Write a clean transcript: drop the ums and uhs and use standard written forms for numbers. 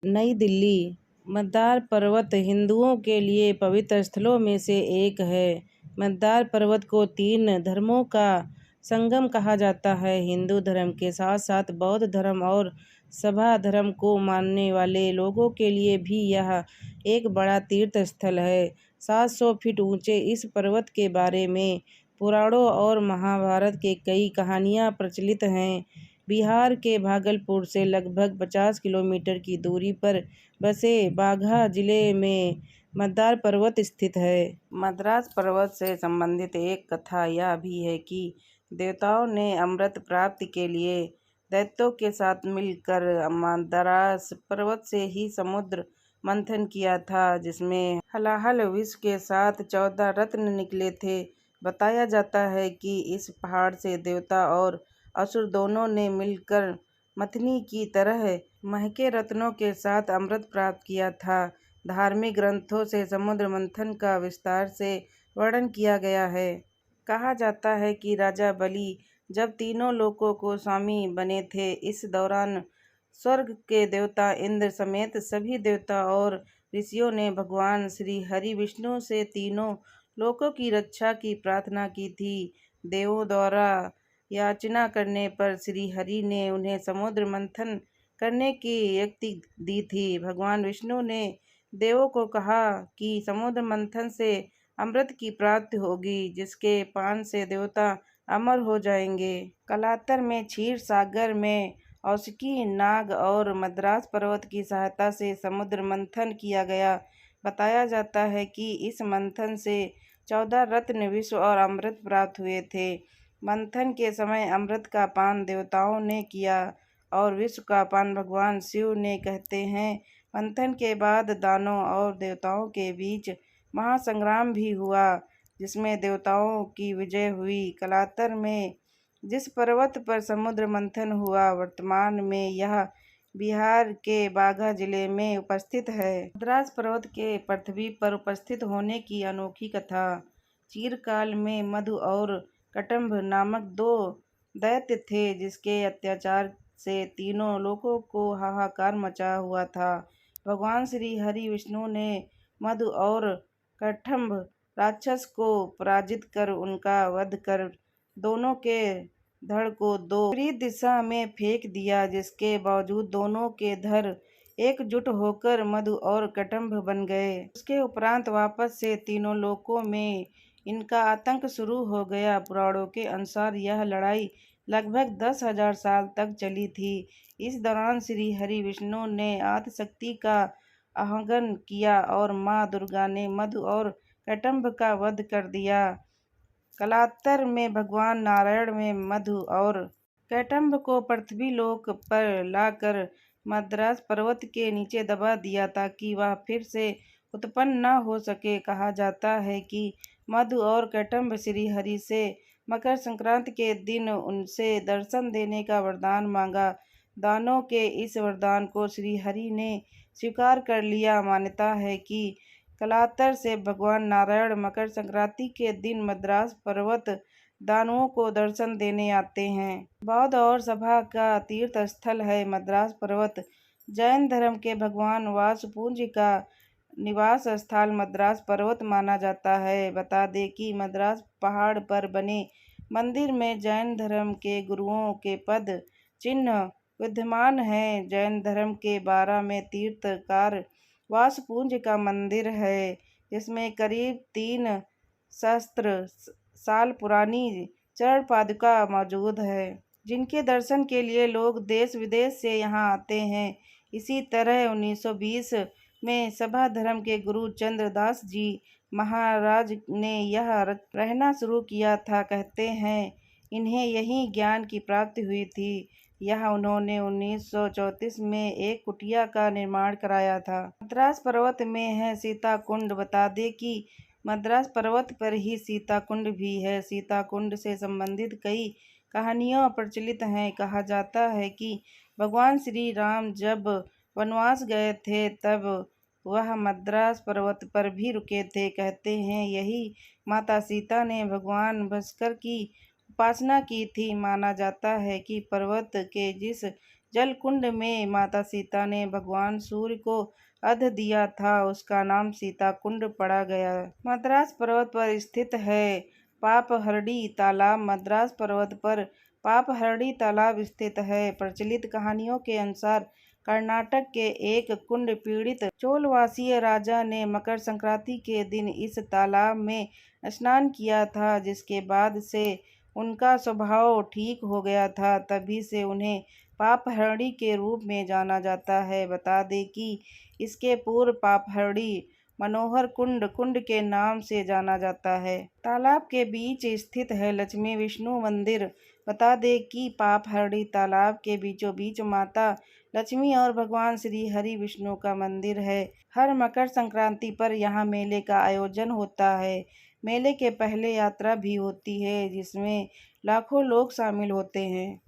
नई दिल्ली। मंदार पर्वत हिंदुओं के लिए पवित्र स्थलों में से एक है। मंदार पर्वत को 3 धर्मों का संगम कहा जाता है। हिंदू धर्म के साथ साथ बौद्ध धर्म और सभा धर्म को मानने वाले लोगों के लिए भी यह एक बड़ा तीर्थ स्थल है। 700 फीट ऊंचे इस पर्वत के बारे में पुराणों और महाभारत के कई कहानियां प्रचलित हैं। बिहार के भागलपुर से लगभग 50 किलोमीटर की दूरी पर बसे बाघा जिले में मंदार पर्वत स्थित है। मद्रास पर्वत से संबंधित एक कथा यह भी है कि देवताओं ने अमृत प्राप्ति के लिए दैत्यों के साथ मिलकर मद्रास पर्वत से ही समुद्र मंथन किया था, जिसमें हलाहल विष के साथ 14 रत्न निकले थे। बताया जाता है कि इस पहाड़ से देवता और असुर दोनों ने मिलकर मथनी की तरह महके रत्नों के साथ अमृत प्राप्त किया था। धार्मिक ग्रंथों से समुद्र मंथन का विस्तार से वर्णन किया गया है। कहा जाता है कि राजा बलि जब तीनों लोकों को स्वामी बने थे, इस दौरान स्वर्ग के देवता इंद्र समेत सभी देवता और ऋषियों ने भगवान श्री हरि विष्णु से तीनों लोकों की रक्षा की प्रार्थना की थी। देवों द्वारा याचना करने पर श्री हरि ने उन्हें समुद्र मंथन करने की युक्ति दी थी। भगवान विष्णु ने देवों को कहा कि समुद्र मंथन से अमृत की प्राप्ति होगी, जिसके पान से देवता अमर हो जाएंगे। कलातर में क्षीर सागर में औशिकी नाग और मद्रास पर्वत की सहायता से समुद्र मंथन किया गया। बताया जाता है कि इस मंथन से 14 रत्न विश्व और अमृत प्राप्त हुए थे। मंथन के समय अमृत का पान देवताओं ने किया और विश्व का पान भगवान शिव ने। कहते हैं मंथन के बाद दानवों और देवताओं के बीच महासंग्राम भी हुआ, जिसमें देवताओं की विजय हुई। कलातर में जिस पर्वत पर समुद्र मंथन हुआ, वर्तमान में यह बिहार के बाघा जिले में उपस्थित है। मद्रास पर्वत के पृथ्वी पर उपस्थित होने की अनोखी कथा। चिरकाल में मधु और कटम्भ नामक 2 दैत्य थे, जिसके अत्याचार से तीनों लोकों को हाहाकार मचा हुआ था। भगवान श्री हरि विष्णु ने मधु और कटम्भ राक्षस को पराजित कर उनका वध कर दोनों के धड़ को 2 विपरीत दिशा में फेंक दिया, जिसके बावजूद दोनों के धड़ एकजुट होकर मधु और कटम्भ बन गए। उसके उपरांत वापस से तीनों लोकों में इनका आतंक शुरू हो गया। पुराणों के अनुसार यह लड़ाई लगभग 10,000 साल तक चली थी। इस दौरान श्री हरि विष्णु ने आदिशक्ति का आह्वान किया और मां दुर्गा ने मधु और कटम्भ का वध कर दिया। कलातर में भगवान नारायण ने मधु और कटम्भ को पृथ्वी लोक पर लाकर मद्रास पर्वत के नीचे दबा दिया ताकि वह फिर से उत्पन्न न हो सके। कहा जाता है कि मधु और कटम्भ श्री हरि से मकर संक्रांति के दिन उनसे दर्शन देने का वरदान मांगा। दानवों के इस वरदान को श्री हरि ने स्वीकार कर लिया। मान्यता है कि कलातर से भगवान नारायण मकर संक्रांति के दिन मद्रास पर्वत दानवों को दर्शन देने आते हैं। बौद्ध और सभा का तीर्थ स्थल है। मद्रास पर्वत जैन धर्म के भगवान वासुपुंज का निवास स्थल मद्रास पर्वत माना जाता है। बता दें कि मद्रास पहाड़ पर बने मंदिर में जैन धर्म के गुरुओं के पद चिन्ह विद्यमान हैं। जैन धर्म के 12 में तीर्थकार वासुपुंज का मंदिर है, जिसमें करीब 3 सहस्त्र साल पुरानी चरण पादुका मौजूद है, जिनके दर्शन के लिए लोग देश विदेश से यहाँ आते हैं। इसी तरह 1920 में सभा धर्म के गुरु चंद्रदास जी महाराज ने यहाँ रहना शुरू किया था। कहते हैं इन्हें यहीं ज्ञान की प्राप्ति हुई थी। यहाँ उन्होंने 1934 में एक कुटिया का निर्माण कराया था। मद्रास पर्वत में है सीता कुंड। बता दें कि मद्रास पर्वत पर ही सीता कुंड भी है। सीता कुंड से संबंधित कई कहानियां प्रचलित हैं। कहा जाता है कि भगवान श्री राम जब वनवास गए थे, तब वह मद्रास पर्वत पर भी रुके थे। कहते हैं यही माता सीता ने भगवान भास्कर की उपासना की थी। माना जाता है कि पर्वत के जिस जल कुंड में माता सीता ने भगवान सूर्य को अर्घ्य दिया था, उसका नाम सीता कुंड पड़ा गया। मद्रास पर्वत पर स्थित है पापहरडी तालाब। मद्रास पर्वत पर पापहरडी तालाब स्थित है। प्रचलित कहानियों के अनुसार कर्नाटक के एक कुंड पीड़ित चोलवासीय राजा ने मकर संक्रांति के दिन इस तालाब में स्नान किया था, जिसके बाद से उनका स्वभाव ठीक हो गया था। तभी से उन्हें पापहरणी के रूप में जाना जाता है। बता दें कि इसके पूर्व पापहरणी मनोहर कुंड कुंड के नाम से जाना जाता है। तालाब के बीच स्थित है लक्ष्मी विष्णु मंदिर। बता दें कि पापहरणी तालाब के बीचों बीच माता लक्ष्मी और भगवान श्री हरि विष्णु का मंदिर है। हर मकर संक्रांति पर यहाँ मेले का आयोजन होता है। मेले के पहले यात्रा भी होती है, जिसमें लाखों लोग शामिल होते हैं।